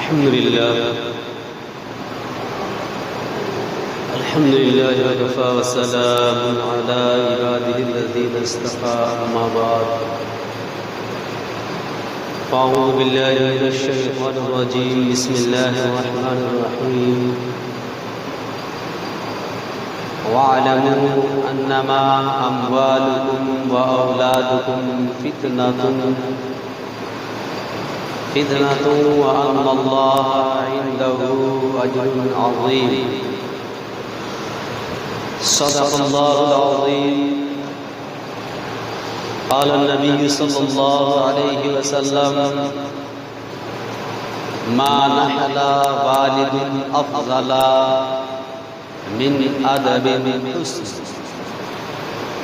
الحمد لله وكفى وسلام على عباده الذين اصطفى أما بعد أعوذ بالله من الشيطان الرجيم بسم الله الرحمن الرحيم واعلموا أنما أموالكم وأولادكم فتنة وأن الله عنده أجر عظيم صدق الله العظيم قال النبي صلى الله عليه وسلم ما نحل والد أفضل من أدب حسن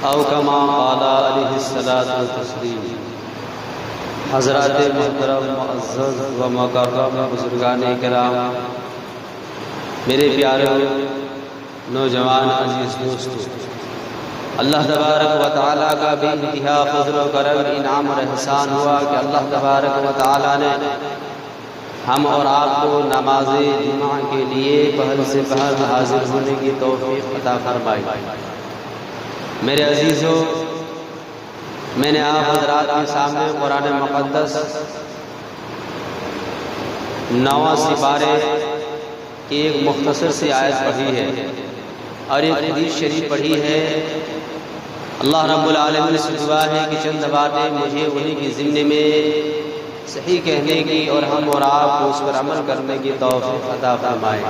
أو كما قال عليه الصلاة والتسليم۔ حضرات محترم معزز و مکرم بزرگان کرام، میرے پیارے نوجوان عزیز دوستو، اللہ تبارک و تعالیٰ کا بے انتہا فضل و کرم انعام اور احسان ہوا کہ اللہ تبارک و تعالیٰ نے ہم اور آپ کو نماز جمعہ کے لیے پہل سے پہل حاضر ہونے کی توفیق عطا فرمائی۔ میرے عزیزو، میں نے آپ حضرات کے سامنے قرآن مقدس 9 سپارے کی ایک مختصر سی آیت پڑھی ہے اور ایک حدیث شریف پڑھی ہے۔ اللہ رب العالمین سے دعا ہے کہ چند باتیں مجھے انہی کی ضمن میں صحیح کہنے کی اور ہم اور آپ کو اس پر عمل کرنے کی توفیق عطا فرمائے۔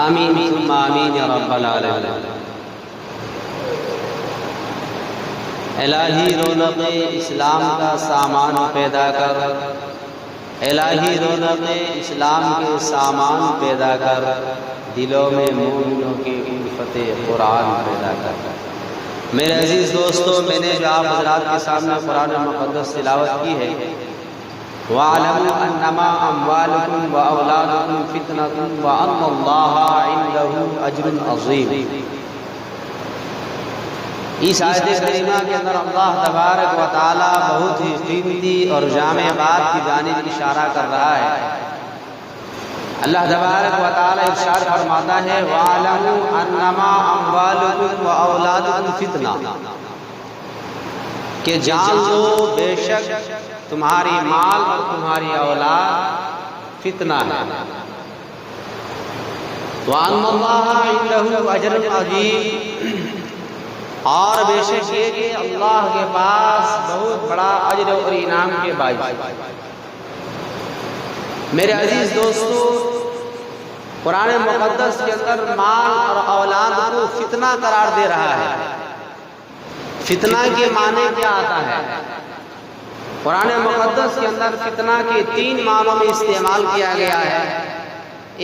آمین ثم آمین یا رب العالمین۔ الہی رونق اسلام کا سامان پیدا کر، الہی رونق اسلام کے سامان پیدا کر، دلوں میں مومنوں کی الفت قرآن پیدا کر۔ میرے عزیز دوستو، میں نے جو آپ حضرات کے سامنے قرآن مقدس تلاوت کی ہے، وَاعْلَمُوا أَنَّمَا أَمْوَالُكُمْ وَأَوْلَادُكُمْ فِتْنَةٌ وَأَنَّ اللَّهَ عِنْدَهُ أَجْرٌ عَظِيمٌ۔ اس آیت کریمہ کے اندر اللہ تبارک و تعالی بہت ہی قیمتی اور جامع بات کی جانب اشارہ کر رہا ہے۔ اللہ تبارک و تعالی ارشاد فرماتا ہے وَاعْلَمُوا أَنَّمَا أَمْوَالُكُمْ وَأَوْلَادُكُمْ فِتْنَةٌ، کہ جان لو بے شک تمہاری مال اور تمہاری اولاد فتنہ ہے۔ وَأَنَّ اللَّهَ عِنْدَهُ أَجْرٌ عَظِيمٌ، اور بے شک یہ کہ اللہ کے پاس بہت بڑا اجر اور انعام کے باعث۔ میرے عزیز دوستو، قرآن مقدس کے اندر مال اور اولاد کو فتنہ قرار دے رہا ہے۔ فتنہ کے معنی کیا آتا ہے؟ قرآن مقدس کے اندر فتنہ کے 3 معنوں میں استعمال کیا گیا ہے۔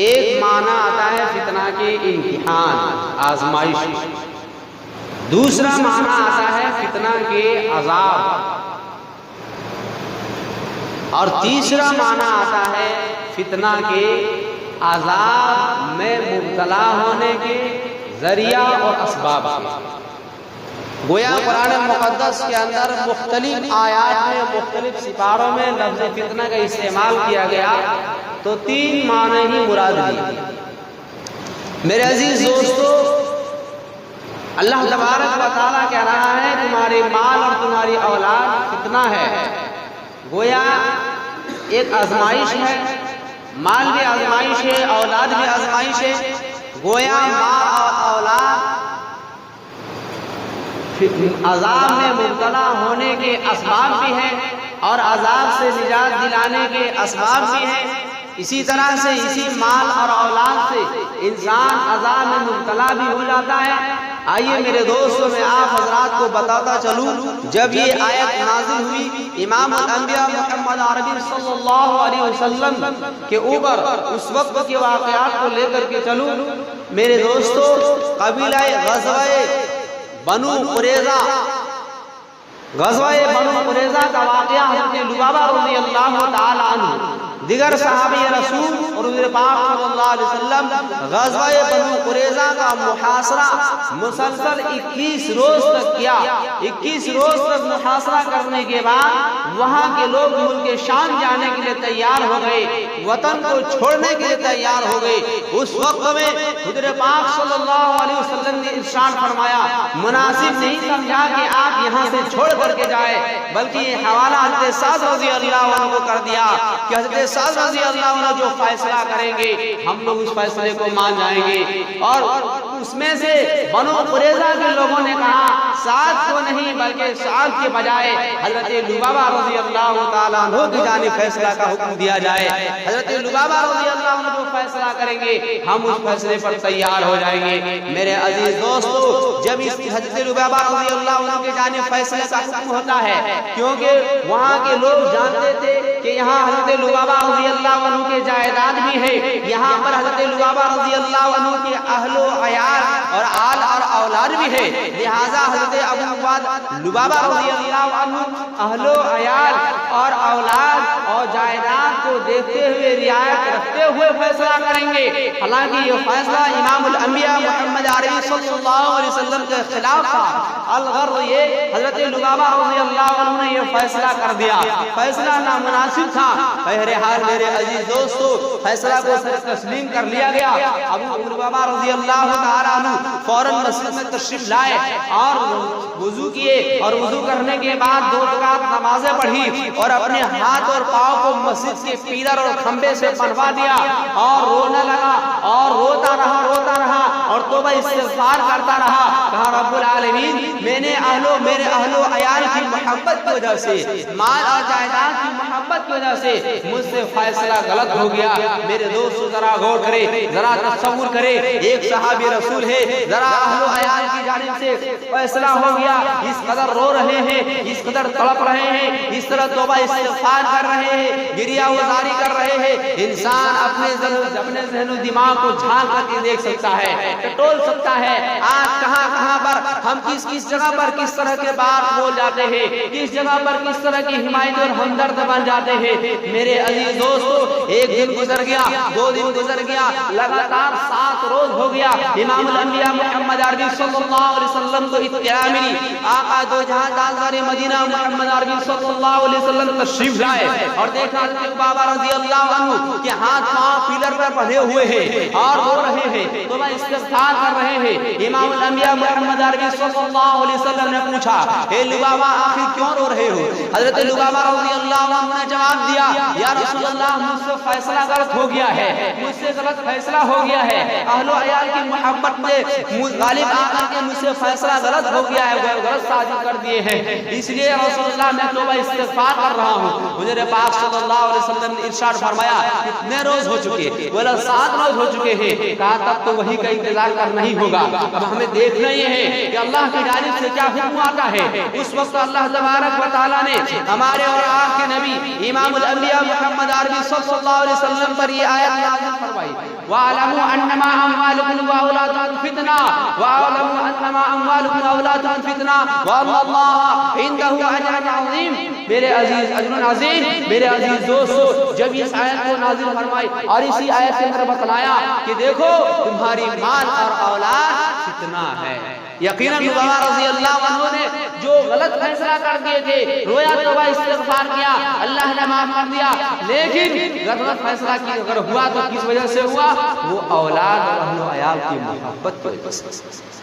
ایک معنی آتا ہے فتنہ کے امتحان، آزمائش۔ دوسرا معنی آتا ہے فتنہ کے عذاب، اور تیسرا معنی آتا ہے فتنہ کے عذاب میں مبتلا ہونے کے ذریعہ اور اسباب سے۔ گویا قرآن مقدس کے اندر مختلف آیات میں مختلف سپاروں میں لفظ فتنہ کا استعمال کیا گیا تو 3 معنی ہی مراد لیے۔ میرے عزیز دوستو، اللہ تبارک و تعالیٰ کہہ رہا ہے تمہارے مال اور تمہاری اولاد فتنہ ہے۔ گویا ایک آزمائش ہے، مال بھی آزمائش ہے، اولاد بھی آزمائش ہے۔ گویا مال اور اولاد عذاب میں مبتلا ہونے کے اسباب بھی ہیں اور عذاب سے نجات دلانے کے اسباب بھی ہیں۔ اسی طرح سے اسی مال اور اولاد سے انسان عذاب میں مبتلا بھی ہو جاتا ہے۔ آئیے میرے دوستوں، میں آپ حضرات کو بتاتا چلوں، جب یہ آیت نازل ہوئی امام الانبیاء محمد عربی صلی اللہ علیہ وسلم کے اوپر اس وقت کے واقعات کو لے کر کے چلوں میرے دوستوں، قبیلہ غزوہ بنو قریظہ کا واقعہ حضرت لبابہ رضی اللہ تعالی عنہ دیگر صحابی رسول اور حضور پاک صلی اللہ علیہ وسلم غزوہ بنو قریظہ کا محاصرہ مسلسل 21 روز تک کیا۔ 21 روز تک محاصرہ کرنے کے بعد وہاں کے لوگ ملک شام جانے کے لیے تیار ہو گئے، وطن کو چھوڑنے کے لیے تیار ہو گئے۔ اس وقت میں حضور پاک صلی اللہ علیہ وسلم نے ارشاد فرمایا، مناسب نہیں سمجھا کہ آپ یہاں سے چھوڑ کر کے جائے، بلکہ یہ حوالہ حضرت سعد رضی اللہ عنہ کو کر دیا کہ حضرت سعد رضی اللہ عنہ جو فیصلہ کریں گے ہم لوگ اس فیصلے کو مان جائیں گے۔ اور اس میں سے بنو قریظہ کے لوگوں نے کہا سعد کو نہیں بلکہ سعد کے بجائے حضرت لبابہ رضی اللہ تعالیٰ عنہ کی جانب فیصلہ کا حکم دیا جائے۔ حضرت لبابہ رضی اللہ عنہ جو فیصلہ کریں گے ہم اس فیصلے پر تیار ہو جائیں گے۔ میرے عزیز دوستو، جب اس حضرت لبابہ رضی اللہ عنہ کی جانب فیصلے کا حکم ہوتا ہے، کیونکہ وہاں کے لوگ جانتے تھے کہ یہاں حضرت لبابہ رضی اللہ عنہ کے جائیداد بھی ہے، یہاں پر حضرت لبابہ رضی اللہ عنہ کے اہل و عیال اور آل اور اولاد بھی ہے، لہذا حضرت ابو عبیدہ لبابہ رضی اللہ عنہ اہل و عیال اور اولاد اور جائیداد کو دیکھتے ہوئے رعایت رکھتے ہوئے فیصلہ کریں گے۔ حالانکہ یہ فیصلہ امام الانبیاء محمد عربی صلی اللہ علیہ وسلم کے خلاف تھا، الغرض یہ حضرت لبابہ رضی اللہ عنہ نے یہ فیصلہ کر دیا، فیصلہ نامناسب تھا۔ بہرحال میرے عزیز دوستو، فیصلہ کو تسلیم کر لیا گیا۔ ابو لبابہ رضی اللہ تعالیٰ عنہ فوراً مسجد میں تشریف لائے اور وضو کیے، اور وضو کرنے کے بعد 2 رکعت نمازیں پڑھی اور اپنے ہاتھ اور پاؤں کو مسجد کے پیلر اور کھمبے سے بنوا دیا اور رونے لگا اور روتا رہا اور توبہ استغفار کرتا رہا۔ کہا رب العالمین، میرے اہل و عیال کی محبت کی وجہ سے، مال اور جائیداد کی محبت کی وجہ سے مجھ سے فیصلہ غلط ہو گیا۔ میرے دوستو ذرا غور کرے، ذرا تصور کرے، ایک صحابی رسول ہے، ذرا اہل و عیال کی جانب سے فیصلہ ہو گیا، اس قدر رو رہے ہیں، اس قدر تڑپ رہے ہیں، اس طرح توبہ استغفار کر رہے ہیں، گریہ وزاری کر رہے ہیں۔ انسان اپنے ذہن و دماغ کو جھانک کر کے دیکھ سکتا ہے، ٹٹول سکتا ہے، آج کہاں پر ہم کس جگہ پر کس طرح کے بات بول جاتے ہیں، کس جگہ پر کس طرح کی حمایت اور ہمدرد بن جاتے ہیں۔ میرے عزیز دوستو، 1 دن گزر گیا، 2 دن گزر گیا، لگاتار 7 روز ہو گیا۔ امام الانبیاء محمد عربی صلی اللہ علیہ وسلم کو اطلاع ملی، آقا دو جہاں تاجدار مدینہ محمد عربی صلی اللہ علیہ وسلم تشریف لائے اور دیکھا حضرت لبابہ رضی اللہ عنہ کے ہاتھ پاؤں پیلر پر بندھے ہوئے ہیں اور رو رہے ہیں، توبہ استغفار کر رہے ہیں۔ امام الانبیاء محمد عربی صلی اللہ علیہ وسلم نے پوچھا، اے لبابہ آخر کیوں رو رہے ہو؟ حضرت لبابہ رضی اللہ عنہ نے جواب دیا، یا رسول اللہ، مجھ سے فیصلہ غلط ہو گیا ہے، مجھ سے غلط فیصلہ ہو گیا ہے، اہل و عیال کی محبت میں غالب آ کر کے مجھ سے فیصلہ غلط ہو گیا ہے، غلط صادر کر دیے ہیں، اس لیے رسول اللہ میں توبہ استغفار کر رہا ہوں۔ حضور پاک صلی اللہ علیہ وسلم نے ارشاد فرمایا، کتنے روز ہو چکے؟ بولا 7 روز ہو چکے ہیں۔ کہا تب تو وہی کا انتظار کرنا ہی ہوگا، اب ہمیں دیکھنا یہ ہے کہ اللہ کی جانب سے کیا حکم آتا ہے۔ اس وقت اللہ تبارک و تعالیٰ نے ہمارے اور آپ کے نبی امام الانبیاء محمد عربی صلی اللہ علیہ وسلم پر یہ آیت نازل فرمائی، وَاعْلَمُوا أَنَّمَا أَمْوَالُكُمْ وَأَوْلَادُكُمْ فِتْنَةٌ وَاعْلَمُوا أَنَّمَا أَمْوَالُكُمْ وَأَوْلَادُكُمْ فِتْنَةٌ وَأَنَّ اللَّهَ عِندَهُ أَجْرٌ عَظِيمٌ۔ میرے عزیز اجر عظیم، میرے عزیز دوستو، جب اس آیت کو نازل فرمائی اور اسی آیت کے اندر بتلایا کہ دیکھو تمہاری مال اور اولاد فتنہ ہے۔ یقیناً لبابہ رضی اللہ عنہ نے جو غلط فیصلہ کر دیے تھے، رویا، توبہ استغفار کیا، اللہ نے معاف کر دیا، لیکن غلط فیصلہ کی اگر ہوا تو کس وجہ سے ہوا؟ وہ اولاد اور اہل و عیال کی محبت کی وجہ سے۔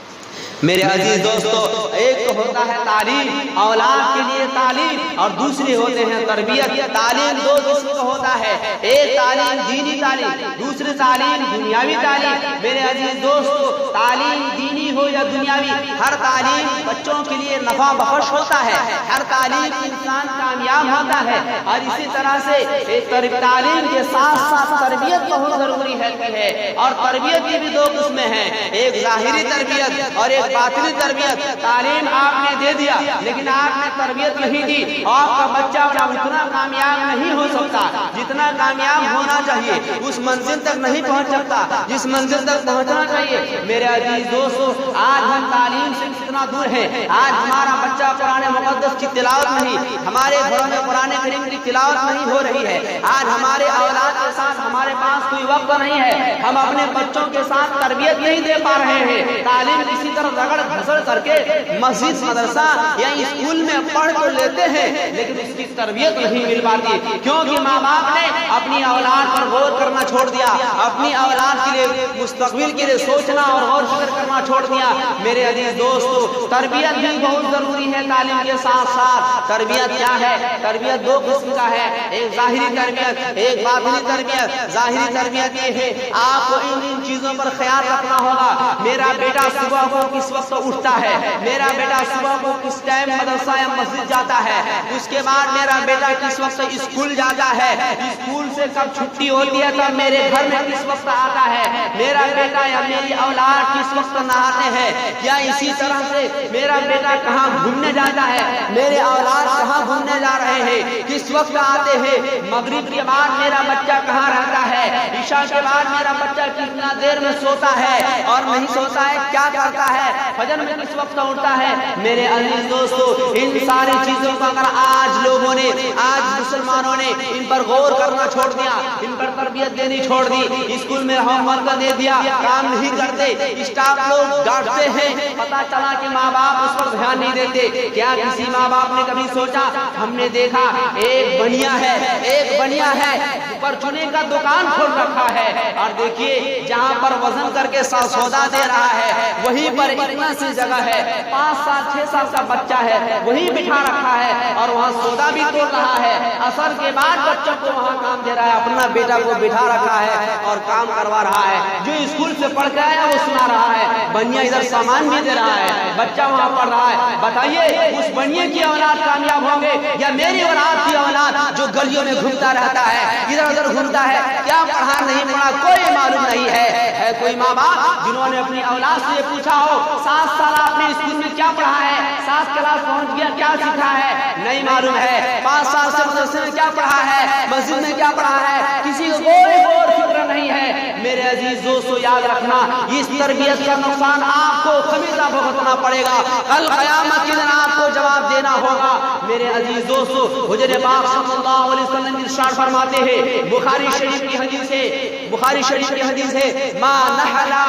میرے عزیز دوستو، ایک تو ہوتا ہے تعلیم، اولاد کے لیے تعلیم، اور دوسری ہوتے ہیں تربیت۔ تعلیم 2 قسم کا ہوتا ہے، ایک تعلیم دینی تعلیم، دوسری تعلیم دنیاوی تعلیم۔ میرے عزیز دوستو، تعلیم دینی ہو یا دنیاوی، ہر تعلیم بچوں کے لیے نفع بخش ہوتا ہے، ہر تعلیم انسان کامیاب ہوتا ہے، اور اسی طرح سے تعلیم کے ساتھ ساتھ تربیت بہت ضروری ہے، اور تربیت کی بھی 2 قسمیں ہیں، ایک ظاہری تربیت اور ایک باطنی تربیت۔ تعلیم آپ نے دے دیا لیکن آپ نے تربیت نہیں دی، آپ کا بچہ اتنا کامیاب نہیں ہو سکتا جتنا کامیاب ہونا چاہیے، اس منزل تک نہیں پہنچ سکتا جس منزل تک پہنچنا چاہیے۔ میرے عزیز دوستو، آج ہم تعلیم سے کتنا دور ہے. آج ہمارا بچہ قرآن مقدس کی تلاوت نہیں, ہمارے گھروں میں قرآن کریم کی تلاوت نہیں ہو رہی ہے. آج ہمارے اولاد کے ساتھ ہمارے پاس کوئی وقت نہیں ہے, ہم اپنے بچوں کے ساتھ تربیت نہیں دے پا رہے ہیں. تعلیم اسی طرح رگڑ گھسڑ کر کے مسجد مدرسہ یا اسکول میں پڑھ کر لیتے ہیں, لیکن اس کی تربیت نہیں مل پاتی, کیونکہ ماں باپ نے اپنی اولاد پر غور کرنا چھوڑ دیا, اپنی اولاد کے لیے مستقبل کے لیے سوچنا اور غور فکر کرنا چھوڑ دیا. میرے عزیز دوستو, تربیت بھی بہت ضروری ہے. تعلیم کے ساتھ ساتھ تربیت کیا ہے؟ تربیت دو قسم کا ہے, ایک ظاہری تربیت, ایک باطنی تربیت. ظاہری تربیت یہ ہے آپ کو ان چیزوں پر خیال رکھنا ہوگا. میرا بیٹا صبح کو کس وقت اٹھتا ہے, میرا بیٹا صبح کو کس ٹائم مدرسہ یا مسجد جاتا ہے, اس کے بعد میرا بیٹا کس وقت اسکول جاتا ہے, اسکول سے کب چھٹی ہوتی ہے تب میرے گھر میں کس وقت آتا ہے, میرا بیٹا یا میری اولاد کس وقت نہاتے ہیں, یا اسی طرح سے میرا بیٹا کہاں گھومنے جاتا ہے, میرے اولاد کہاں گھومنے جا رہے ہیں, کس وقت آتے ہیں, مغرب کے بعد میرا بچہ کہاں رہتا ہے, عشاء کے بعد میرا بچہ کتنا دیر میں سوتا ہے اور نہیں سوتا ہے, کیا کرتا ہے, فجر میں کس وقت اٹھتا ہے. میرے عزیز دوستو, ان ساری چیزوں کا اگر آج لوگوں نے, آج مسلمانوں نے ان پر غور کرنا چھوڑ دیا, ان پر تربیت دینی چھوڑ دی, اسکول میں ہوم ورک دے دیا, کام نہیں کرتے, اسٹاف لوگ ڈانٹتے ہیں, پتا چلا کہ ماں باپ اس پر دھیان نہیں دیتے. کیا کسی ماں باپ نے کبھی سوچا؟ ہم نے دیکھا ایک بنیا ہے, ایک بنیا ہے پرچونے کا دکان کھول رکھا ہے, اور دیکھیے جہاں پر وزن کر کے سودا دے رہا ہے وہیں پر اتنا سی جگہ ہے, 5 سال 6 سال کا بچہ ہے وہیں بٹھا رکھا ہے اور وہاں سودا بھی توڑ رہا ہے. اثر کے بعد بچوں کو وہاں کام دے رہا ہے, اپنا بیٹا کو بٹھا رکھا ہے اور کام کروا رہا ہے. جو اسکول سے پڑھ کے آیا وہ سنا رہا ہے, بنیا ادھر سامان بھی دے رہا ہے, بچہ وہاں پڑھ رہا ہے. بتائیے اس بنیا کی اولاد کامیاب ہوں گے یا میری اولاد کی اولاد جو گلیوں میں گھومتا رہتا ہے, ادھر ادھر گھومتا ہے, کیا پڑھا نہیں پڑھا کوئی معلوم نہیں ہے. کوئی ماں باپ جنہوں نے اپنی اولاد سے پوچھا ہو 7 سال آپ نے اسکول میں کیا پڑھا ہے, 7 کلاس پہنچ گیا کیا سیکھا ہے, نہیں معلوم ہے. 5 سال سے مدرسے میں کیا پڑھا ہے, مسجد میں کیا پڑھا ہے, کسی کو کوئی غور فکر نہیں ہے. میرے عزیز دوستو, یاد رکھنا اس تربیت کا نقصان آپ کو خمیزہ بھگتنا پڑے گا, کل قیامت کے دن آپ کو جواب دینا ہوگا. میرے عزیز دوستو, حضور پاک صلی اللہ علیہ وسلم ارشاد فرماتے ہیں, بخاری شریف کی حدیث ہے, بخاری شریف کی حدیث ہے, ما نحلا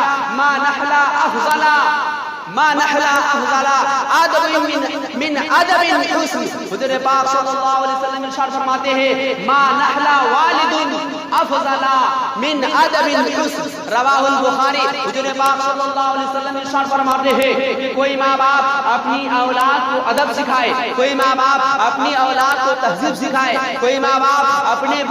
افضلا ما نحلا افضلا ادب من ادب حسن. حضور پاک صلی اللہ علیہ وسلم ارشاد فرماتے ہیں, ما نحلا والد افضلا من ادب حسن, رواہ البخاری. حضور پاک صلی اللہ علیہ وسلم ارشاد فرماتے ہیں کہ کوئی ماں باپ اپنی اولاد کو ادب سکھائے, کوئی ماں باپ اپنی اولاد کو تہذیب سکھائے, کوئی ماں باپ اپنے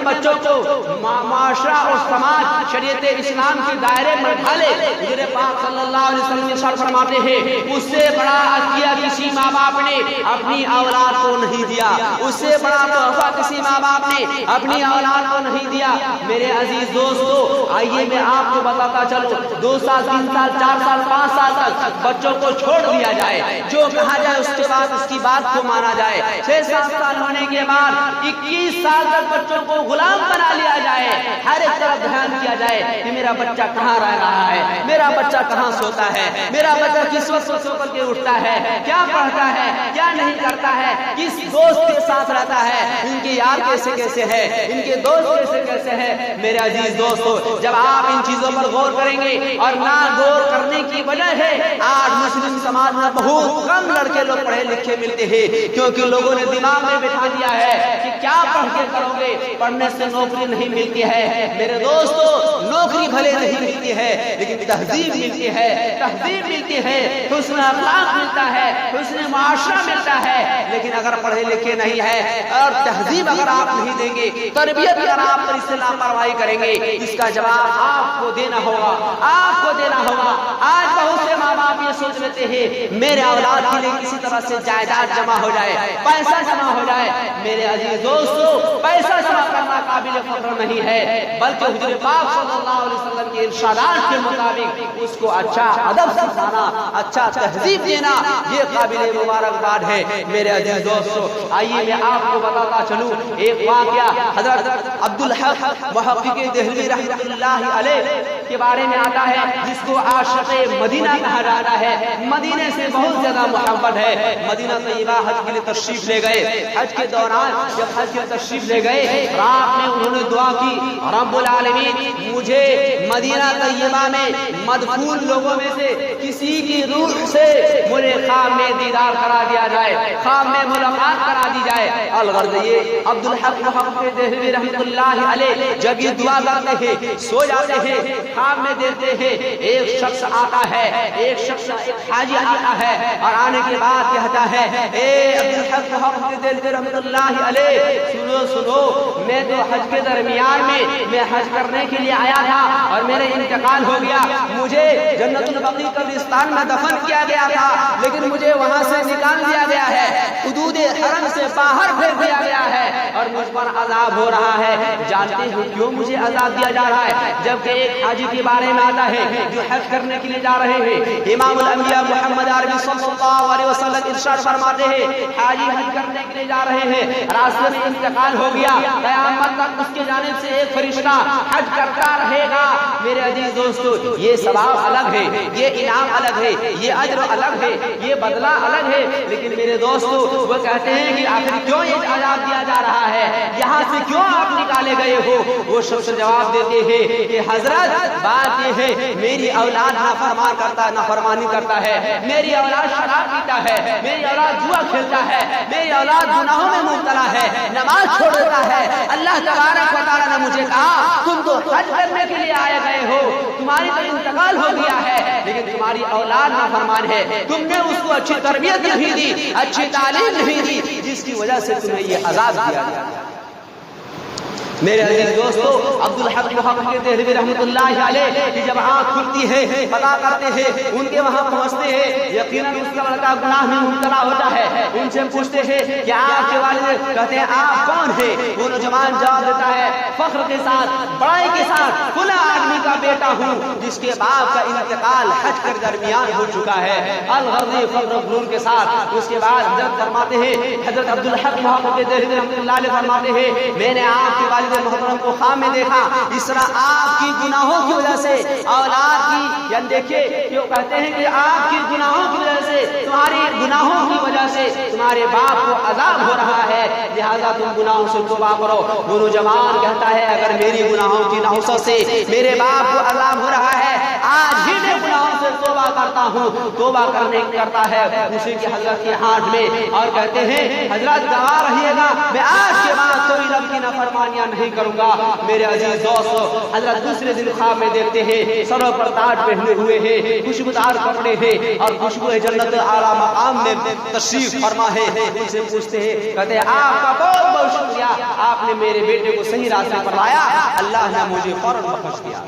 بچوں کو معاشرہ اور سماج شریعت اسلام کے دائرے میں ڈھالے. حضور پاک صلی اللہ علیہ وسلم ارشاد فرماتے ہیں, اس سے بڑا عطیہ کسی ماں باپ نے اپنی اولاد کو نہیں دیا, اس سے بڑا تحفہ کسی ماں باپ نے اپنی اولاد کو نہیں دیا. میرے عزیز دوستو, آئیے میں آپ کو بتاتا چلوں, 2 سال 3 سال 4 سال 5 سال تک بچوں کو چھوڑ دیا جائے, جو کہا جائے اس کے بعد اس کی بات کو مانا جائے. 6-7 سال ہونے کے بعد 21 سال تک بچوں کو غلام بنا لیا جائے, ہر ایک طرف دھیان کیا جائے کہ میرا بچہ کہاں رہ رہا ہے, میرا بچہ کہاں سوتا ہے, میرا بچہ کس وقت سو کر کے اٹھتا ہے, کیا پڑھتا ہے, کیا نہیں کرتا ہے, کس دوست کے ساتھ رہتا ہے, ان کے یار کیسے ہے, ان کے دوست کیسے ہے. میرے عزیز دوستو, جب آپ ان چیزوں پر غور کریں گے, اور نہ غور کرنے کی وجہ ہے آج مسلم سماج میں بہت کم لڑکے لوگ پڑھے لکھے ملتے ہیں, کیونکہ لوگوں نے دماغ میں بٹھا دیا ہے کہ کیا پڑھ کے کرو گے, پڑھنے سے نوکری نہیں ملتی ہے. میرے دوستو, نوکری بھلے نہیں ملتی ہے لیکن تہذیب ملتی ہے, تہذیب ملتی ہے, حسن اخلاق ملتا ہے, حسن معاشرہ ملتا ہے. لیکن اگر پڑھے لکھے نہیں ہے اور تہذیب اگر آپ نہیں دیں گے, تربیت اگر آپ پر اس سے لاپرواہی کریں گے, اس کا جواب آپ کو دینا ہوگا, آپ کو دینا ہوگا. آج بہت سے ماں باپ یہ سوچ لیتے ہیں میرے اولاد کے لیے کسی طرح سے جائیداد جمع ہو جائے, پیسہ جمع ہو جائے. میرے عزیز دوستو, پیسہ جمع کرنا قابل فخر نہیں ہے, بلکہ حضور پاک صلی صلی اللہ علیہ وسلم کے ارشادات کے مطابق اس کو اچھا ادب سکھانا، اچھا تہذیب دینا، یہ قابل مبارکباد ہے میرے عزیز دوستو۔ آئیے میں آپ کو بتاتا چلوں ایک واقعہ حضرت عبدالحق محقق دہلوی رحمۃ اللہ علیہ کے بارے میں آتا ہے، جس کو عاشق مدینہ کہا جاتا ہے۔ مدینے سے بہت زیادہ محبت ہے۔ مدینہ طیبہ حج کے لیے تشریف لے گئے۔ حج کے دوران جب حج کے تشریف لے گئے، رات میں انہوں نے دعا کی، رب العالمین مجھے مدینہ طیبہ میں مدفون لوگوں میں سے کسی کی روح سے مجھے خواب میں دیدار کرا دیا جائے، خواب میں ملاقات کرا دی جائے۔ الغرض یہ عبدالحق محقق دہلوی رحمۃ اللہ علیہ جب یہ دعا کرتے ہیں، سو جاتے ہیں، خواب میں دیکھتے ہیں ایک شخص آتا ہے، ایک شخص ایک حاجی آتا ہے اور آنے کے بعد کہتا ہے، اے عبدالحق محقق دہلوی رحمۃ اللہ علیہ سنو سنو، میں تو حج کے درمیان میں حج کرنے کے لیے آیا تھا اور میرے انتقال ہو گیا، مجھے جنت البقیع قبرستان میں دفن کیا گیا تھا، لیکن مجھے وہاں سے نکال دیا گیا ہے، حدود حرم سے باہر پھینک دیا گیا ہے اور مجھ پر عذاب ہو رہا ہے۔ جانتے ہو کیوں مجھے عذاب دیا جا رہا ہے؟ جبکہ ایک حاجی کے بارے میں آتا ہے جو حج کرنے کے لیے جا رہے ہیں، امام الانبیاء محمد عربی صلی اللہ علیہ وسلم ارشاد فرماتے ہیں، حاجی حج کرنے کے لیے جا رہے ہیں، راستے میں انتقال ہو گیا، قیامت تک اس کے جانب سے ایک فرشتہ حج کرتا رہے گا۔ میرے عزیز دوستو، یہ ثواب الگ ہے، یہ انعام الگ ہے، یہ اجر الگ ہے، یہ بدلہ الگ ہے، لیکن میرے دوستو وہ کہتے ہیں کہ آخر کیوں یہ عذاب دیا جا رہا ہے، یہاں سے کیوں آپ نکالے گئے ہو؟ وہ شخص جواب دیتے ہیں کہ حضرت بات یہ ہے میری اولاد نافرمانی کرتا ہے، میری اولاد شراب پیتا ہے، میری اولاد جوا کھیلتا ہے، میری اولاد گناہوں میں مبتلا ہے، نماز چھوڑ دیتا ہے۔ اللہ تبارک و تعالیٰ نے مجھے کہا تم تو حج کرنے کے لیے آئے گئے ہو، تمہاری تو انتقال ہو گیا ہے، لیکن تمہاری اولاد نافرمان ہے، تم نے اس کو اچھی تربیت نہیں دی، اچھی تعلیم نہیں دی، جس کی وجہ سے تمہیں یہ عذاب دیا گیا۔ میرے عزیز دوستو، عبدالحق محقق دہلوی رحمۃ اللہ علیہ کی جب آنکھ کھلتی ہے، پتا کرتے ہیں، ان کے وہاں پہنچتے ہیں، یقیناً اس کا لڑکا گناہ میں مبتلا ہوتا ہے، ان سے پوچھتے ہیں کہ آپ کے والد، کہتے ہیں آپ کون ہیں؟ وہ نوجوان جواب دیتا ہے فخر کے ساتھ، بڑائی کے ساتھ، فلاں آدمی کا بیٹا ہوں جس کے باپ کا انتقال حج کے درمیان ہو چکا ہے۔ الغرض فخر غرور کے ساتھ اس کے بعد حضرت فرماتے ہیں، حضرت عبدالحق محقق دہلوی رحمۃ اللہ علیہ فرماتے ہیں، میں نے آپ کے محترم کو خواب میں دیکھا، اس طرح آپ کی گناہوں کی وجہ سے اولاد کی، یعنی دیکھیے کہ وہ کہتے ہیں کہ آپ کی گناہوں کی وجہ سے، تمہاری گناہوں کی وجہ سے تمہارے باپ کو عذاب ہو رہا ہے، لہذا تم گناہوں سے توبہ کرو۔ وہ نوجوان کہتا ہے اگر میری گناہوں کی نحوست سے میرے باپ کو عذاب ہو رہا ہے، آج ہی میں گناہوں سے توبہ کرتا ہوں۔ توبہ کرتا ہے اسی کی حضرت کے ہاتھ میں اور کہتے ہیں حضرت گواہ رہیے گا، میں آج کے بعد کوئی رب کی نافرمانیاں نہیں کروں گا۔ میرے عزیز دوستو، حضرت دوسرے دن خواب میں دیکھتے ہیں سروں پر تاج پہنے ہوئے ہیں، خوشبودار کپڑے ہیں اور خوشبو جنت اعلیٰ مقام میں تشریف فرما ہے۔ ان سے پوچھتے ہیں، کہتے ہیں آپ کا بہت بہت شکریہ، آپ نے میرے بیٹے کو صحیح راستے پر لایا، اللہ نے مجھے فوراً بخش دیا۔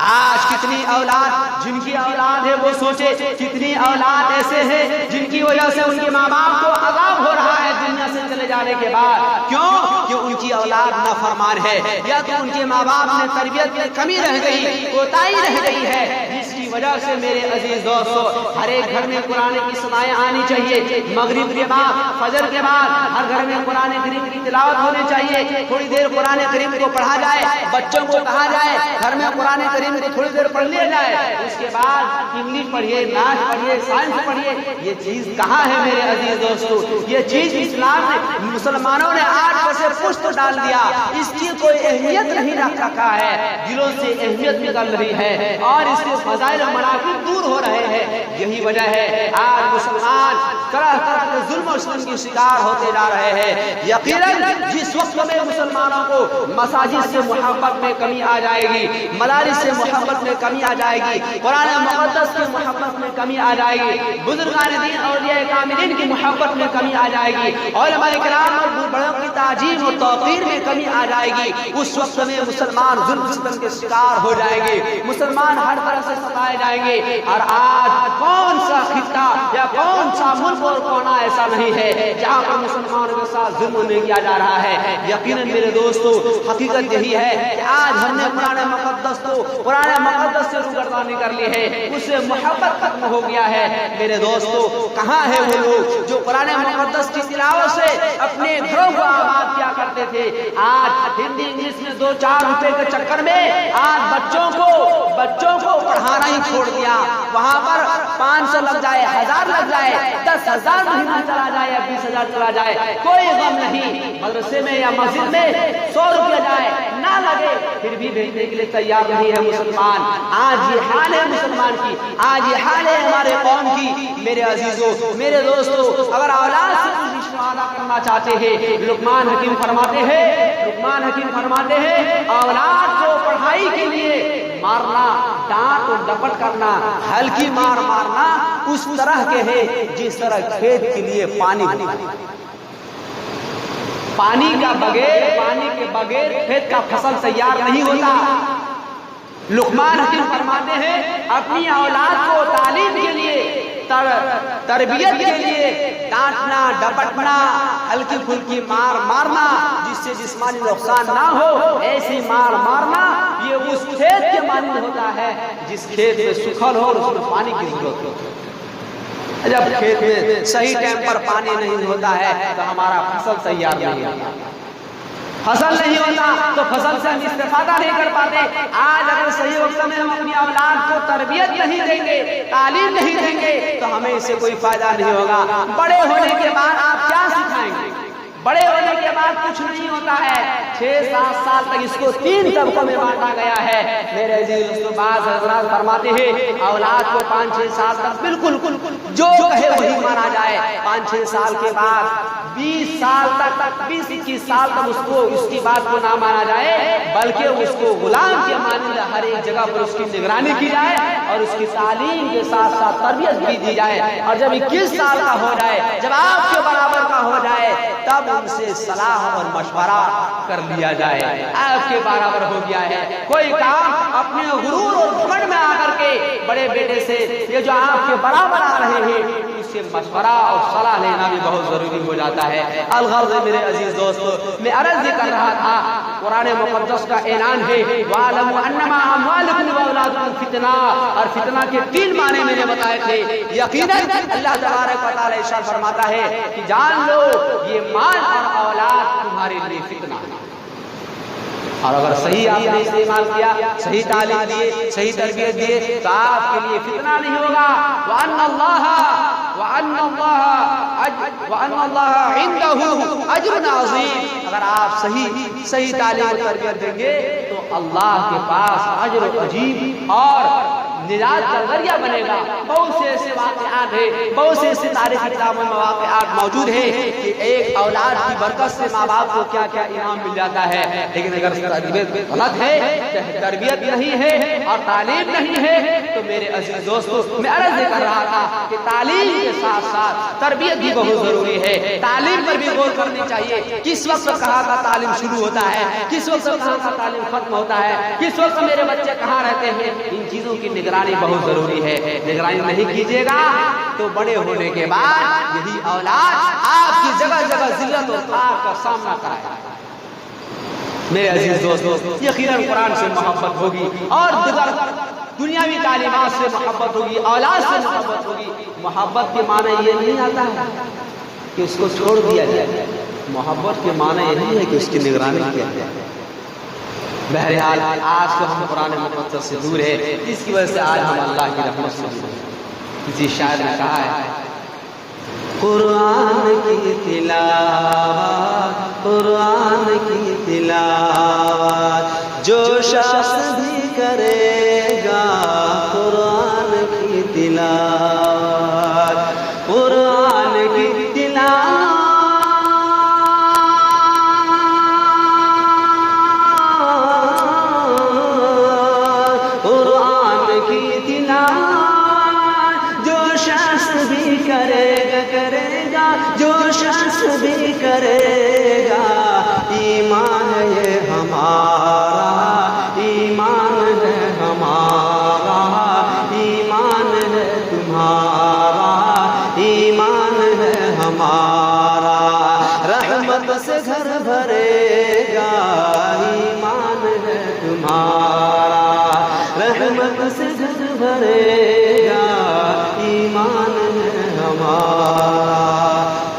آج کتنی اولاد جن کی اولاد ہے وہ سوچے، کتنی اولاد ایسے ہیں جن کی وجہ سے ان کے ماں باپ کو عذاب ہو رہا ہے دنیا سے چلے جانے کے بعد۔ کیوں؟ کہ ان کی اولاد نافرمان ہے، یا تو ان کے ماں باپ میں تربیت میں کمی رہ گئی، کوتاہی رہ گئی ہے، جس کی وجہ سے میرے عزیز دوستو ہر ایک گھر میں قرآن کی سماعیں آنی چاہیے۔ مغرب کے بعد، فجر کے بعد ہر گھر میں قرآن کریم کی تلاوت ہونی چاہیے، تھوڑی دیر قرآن کریم کو پڑھا جائے، بچوں کو کہا جائے گھر میں قرآن کریم کو تھوڑی دیر پڑھ لیا جائے، اس کے بعد انگلش پڑھیے، میتھ پڑھیے، سائنس پڑھیے۔ یہ چیز کہاں ہے میرے عزیز دوستو؟ یہ چیز اسلام نے، مسلمانوں نے آج سے پشت ڈال دیا، اس کی کوئی اہمیت نہیں رکھ رکھا ہے، دلوں سے اہمیت نکل رہی ہے اور اس کے فضائل و منافع دور ہو رہے ہیں۔ یہی وجہ ہے آج مسلمان طرح طرح کے ظلم و ستم کی شکار ہوتے جا رہے ہیں۔ یقیناً جس وقت میں مسلمانوں کو مساجد سے محبت میں کمی آ جائے گی، مدارس سے محبت میں کمی آ جائے گی، قرآن مقدس کی محبت میں کمی آ جائے گی، بزرگان دین اولیاء کاملین کی محبت میں کمی آ جائے گی، علماء کرام اور بڑوں کی تعظیم و توقیر میں کمی آ جائے گی، اس وقت میں مسلمان ظلم ستم کے شکار ہو جائے گے، مسلمان ہر طرح سے ستائے جائیں گے. اور آج کون سا خطہ یا کون سا ملک اور کونا ایسا نہیں ہے جہاں پر مسلمانوں کے ساتھ ظلم نہیں کیا جا رہا ہے. یقیناً میرے دوستو حقیقت یہی ہے کہ آج ہم نے قرآن مقدس سے روگردانی کر لی ہے, اس سے محبت ختم ہو گیا ہے. میرے دوستو کہاں ہے وہ لوگ جو قرآن مقدس کی تلاوت سے اپنے گھروں کو آباد کیا کرتے تھے؟ آج ہندی انگلش میں 2-4 روپے کے چکر میں آج بچوں کو پڑھانا ہی چھوڑ دیا. وہاں پر 500 لگ جائے, 1000 لگ جائے, 10,000 مہینہ چلا جائے یا 20,000 چلا جائے, کوئی غم نہیں. مدرسے میں یا مسجد میں 100 روپیہ جائے نہ لگے پھر بھی بھیجنے کے لیے تیار نہیں ہے مسلمان. آج یہ حال ہے مسلمان کی, آج یہ حال ہے ہمارے قوم کی. میرے عزیزوں, میرے دوستوں, اگر اولاد سے کچھ وعدہ کرنا چاہتے ہیں, لقمان حکیم فرماتے ہیں اولاد کو پڑھائی کے لیے مارنا, ڈانٹ اور ڈپٹ کرنا, ہلکی مار مارنا اس طرح کے ہے جس طرح کھیت کے لیے پانی کے بغیر کھیت کا فصل تیار نہیں ہوتا. لقمان حکیم فرماتے ہیں اپنی اولاد کو تعلیم کے لیے, تربیت کے لیے ڈانٹنا, ڈپٹنا, ہلکی پھلکی مار مارنا جس سے جسمانی نقصان نہ ہو, ایسی مار مارنا یہ اس کھیت کے مانند ہوتا ہے جس کھیت میں سکھل ہو اور اس میں پانی کی ضرورت ہو. جب کھیت میں صحیح ٹائم پر پانی نہیں ہوتا ہے تو ہمارا فصل تیار نہیں ہوتا. فصل نہیں ہوتا تو فصل سے ہم استفادہ نہیں کر پاتے. آج اگر صحیح وقت میں ہم اپنی اولاد کو تربیت نہیں دیں گے, تعلیم نہیں دیں گے تو ہمیں اس سے کوئی فائدہ نہیں ہوگا. بڑے ہونے کے بعد آپ کیا سکھائیں گے؟ بڑے ہونے کے بعد کچھ نہیں ہوتا ہے. 6-7 سال تک اس کو 3 طبقوں میں بانٹا گیا ہے. میرے عزیز دوستو, بعض حضرات فرماتے ہیں اولاد کو 5-6 سال تک بالکل جو کہے وہی مانا جائے. 5-6 سال کے بعد 20 سال تک 20-21 سال تک اس کی بات کو نہ مانا جائے, بلکہ اس کو غلام کے مانند ہر ایک جگہ پر اس کی نگرانی کی جائے اور اس کی تعلیم کے ساتھ ساتھ تربیت بھی دی جائے. اور جب 21 سال کا ہو جائے, جب آپ کے برابر کا ہو جائے, تب ان سے صلاح اور مشورہ کر لیا جائے. آپ کے برابر ہو گیا ہے, کوئی کام اپنے غرور اور گھمنڈ میں آ کر کے بڑے بیٹے سے یہ جو آپ کے برابر آ رہے ہیں اس سے مشورہ اور صلاح لینا بھی بہت ضروری ہو جاتا ہے. الغرض میرے عزیز دوستو, میں عرض کر رہا تھا قرآن مقدس کا اعلان ہے وَاعْلَمُوا أَنَّمَا أَمْوَالُكُمْ وَأَوْلَادُكُمْ فِتْنَةٌ, اور فتنہ کے 3 معنی میں نے بتائے تھے. یقیناً اللہ تبارک و تعالی ارشاد فرماتا ہے کہ جان لو یہ مال اور اولاد تمہارے لیے فتنہ ہے. اور اگر صحیح آپ نے استعمال کیا, صحیح تعلیم دیے, صحیح تربیت دیے تو آپ کے لیے فتنہ نہیں ہوگا. وَأَنَّ اللَّهَ عِنْدَهُ أَجْرٌ عَظِيمٌ, اگر آپ صحیح تعلیم اور تربیت دیں گے تو اللہ کے پاس اجر عظیم اور نجات کا ذریعہ بنے گا. بہت سے ایسے واقعات ہیں, بہت سے ایسے تاریخی کتابوں میں واقعات موجود ہیں کہ ایک اولاد کی برکت سے ماں باپ کو کیا کیا انعام مل جاتا ہے. لیکن اگر تربیت غلط ہے, تربیت نہیں ہے اور تعلیم نہیں ہے تو میرے عزیز دوستو, میں عرض کر رہا تھا کہ تعلیم کے ساتھ ساتھ تربیت بھی بہت ضروری ہے. تعلیم پر بھی غور کرنی چاہیے. کس وقت کہاں کا تعلیم شروع ہوتا ہے, کس وقت کہاں کا تعلیم ختم ہوتا ہے, کس وقت میرے بچے کہاں رہتے ہیں, ان چیزوں کی نگرانی بہت ضروری ہے. نگرانی نہیں کیجیے گا تو بڑے ہونے کے بعد یہی اولاد آپ کی جگہ جگہ ذلت اور خار کا سامنا کرائے گا. میرے عزیز دوستو, یقیناً قرآن سے محبت ہوگی اور دیگر دنیاوی تعلیمات سے محبت ہوگی, اولاد سے محبت ہوگی. محبت کے معنی یہ نہیں آتا ہے کہ اس کو چھوڑ دیا جائے. محبت کے معنی یہ نہیں ہے کہ اس کی نگرانی کیا جائے. بہرحال آج تو ہم قرآن مقدس سے دور ہے, اس کی وجہ سے آج ہم اللہ کی رحمت سے دور ہیں. کسی شاعر نے کہا ہے قرآن کی تلاوت, قرآن کی تلاوت جو شخص بھی کرے گا, قرآن کی تلاوت, قرآن کی تلاوت, قرآن کی تلاوت جو شخص بھی کرے گا, جو شخص بھی کرے گا, ایمان ہے ہمارا, ایمان ہے ہمارا, گھر بھرے گا، ایمان ہے تمہارا، رحمت سے گھر بھرے گا، ایمان ہے ہمارا۔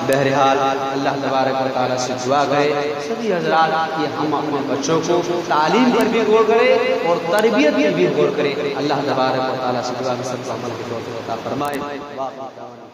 بہرحال اللہ تبارک و تعالیٰ سے دعا کرے سبھی حضرات کہ ہم اپنے بچوں کو تعلیم پر بھی غور کریں اور تربیت پر بھی غور کریں۔ اللہ تبارک و تعالیٰ سے دعا میں سب کو عمل کی توفیق عطا فرمائے۔